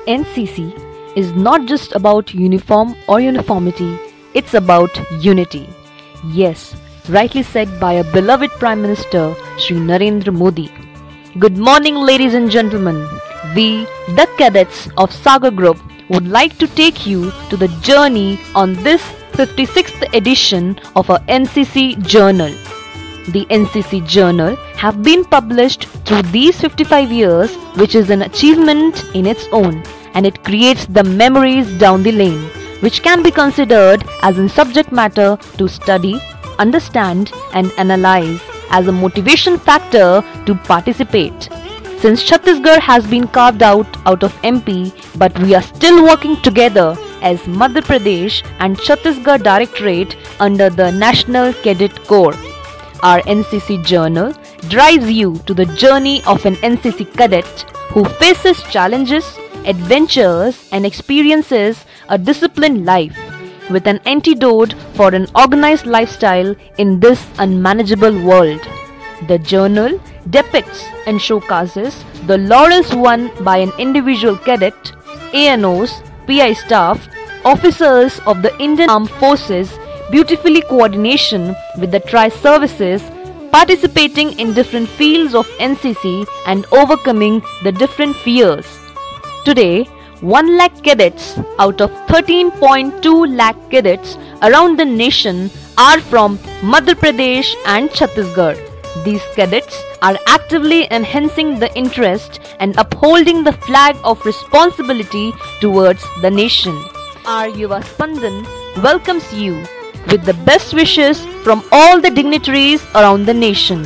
NCC is not just about uniform or uniformity, it's about unity. Yes, rightly said by our beloved Prime Minister Shri Narendra Modi. Good morning, ladies and gentlemen. We, the cadets of Sagar Group, would like to take you to the journey on this 56th edition of our NCC Journal. The NCC Journal have been published through these 55 years, which is an achievement in its own, and it creates the memories down the lane, which can be considered as a subject matter to study, understand and analyze as a motivation factor to participate. Since Chhattisgarh has been carved out of MP, but we are still working together as Madhya Pradesh and Chhattisgarh Directorate under the National Cadet Corps. Our NCC Journal drives you to the journey of an NCC cadet who faces challenges, adventures and experiences a disciplined life with an antidote for an organized lifestyle in this unmanageable world. The journal depicts and showcases the laurels won by an individual cadet, ANOs, PI staff, officers of the Indian Armed Forces, beautifully coordination with the tri-services, participating in different fields of NCC and overcoming the different fears. Today, 1 lakh cadets out of 13.2 lakh cadets around the nation are from Madhya Pradesh and Chhattisgarh. These cadets are actively enhancing the interest and upholding the flag of responsibility towards the nation. Our Yuva Spandan welcomes you with the best wishes from all the dignitaries around the nation,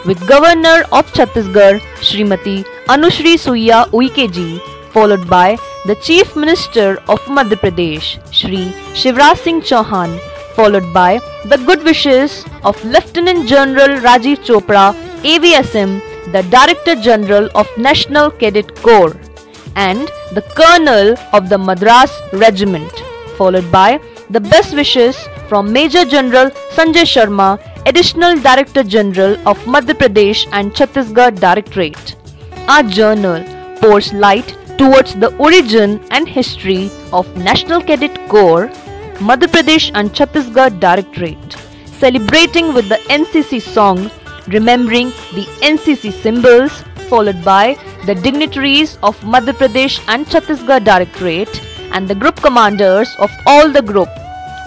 with Governor of Chhattisgarh, Srimati Anushri Suiya Uike ji, followed by the Chief Minister of Madhya Pradesh, Shri Shivraj Singh Chauhan, followed by the good wishes of Lieutenant General Rajiv Chopra, AVSM, the Director General of National Cadet Corps, and the Colonel of the Madras Regiment, followed by the best wishes from Major General Sanjay Sharma, Additional Director General of Madhya Pradesh and Chhattisgarh Directorate. Our journal pours light towards the origin and history of National Cadet Corps, Madhya Pradesh and Chhattisgarh Directorate, celebrating with the NCC song, remembering the NCC symbols, followed by the dignitaries of Madhya Pradesh and Chhattisgarh Directorate and the group commanders of all the group,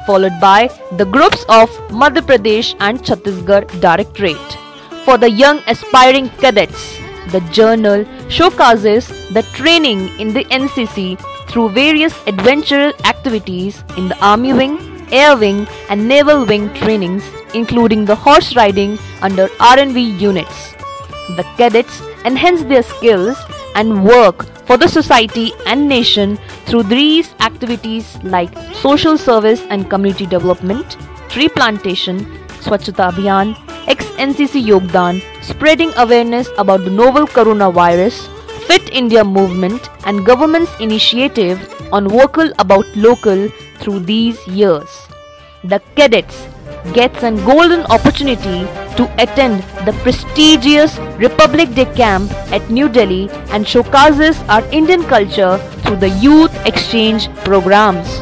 followed by the groups of Madhya Pradesh and Chhattisgarh Directorate. For the young aspiring cadets, the journal showcases the training in the NCC through various adventurous activities in the Army Wing, Air Wing and Naval Wing trainings, including the horse riding under RNV units. The cadets enhance their skills and work for the society and nation through these activities like social service and community development, tree plantation, Swachhata Abhiyan, ex-NCC Yogdan, spreading awareness about the novel coronavirus, Fit India movement and government's initiative on vocal about local through these years. The cadets gets a golden opportunity to attend the prestigious Republic Day camp at New Delhi and showcases our Indian culture through the youth exchange programs.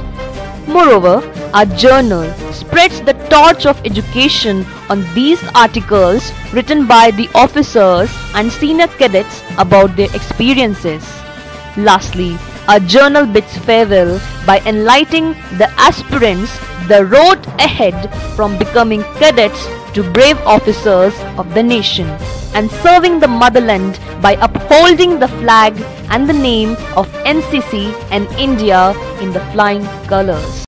Moreover, our journal spreads the torch of education on these articles written by the officers and senior cadets about their experiences. Lastly, our journal bids farewell by enlightening the aspirants the road ahead from becoming cadets to brave officers of the nation and serving the motherland by upholding the flag and the name of NCC and India in the flying colors.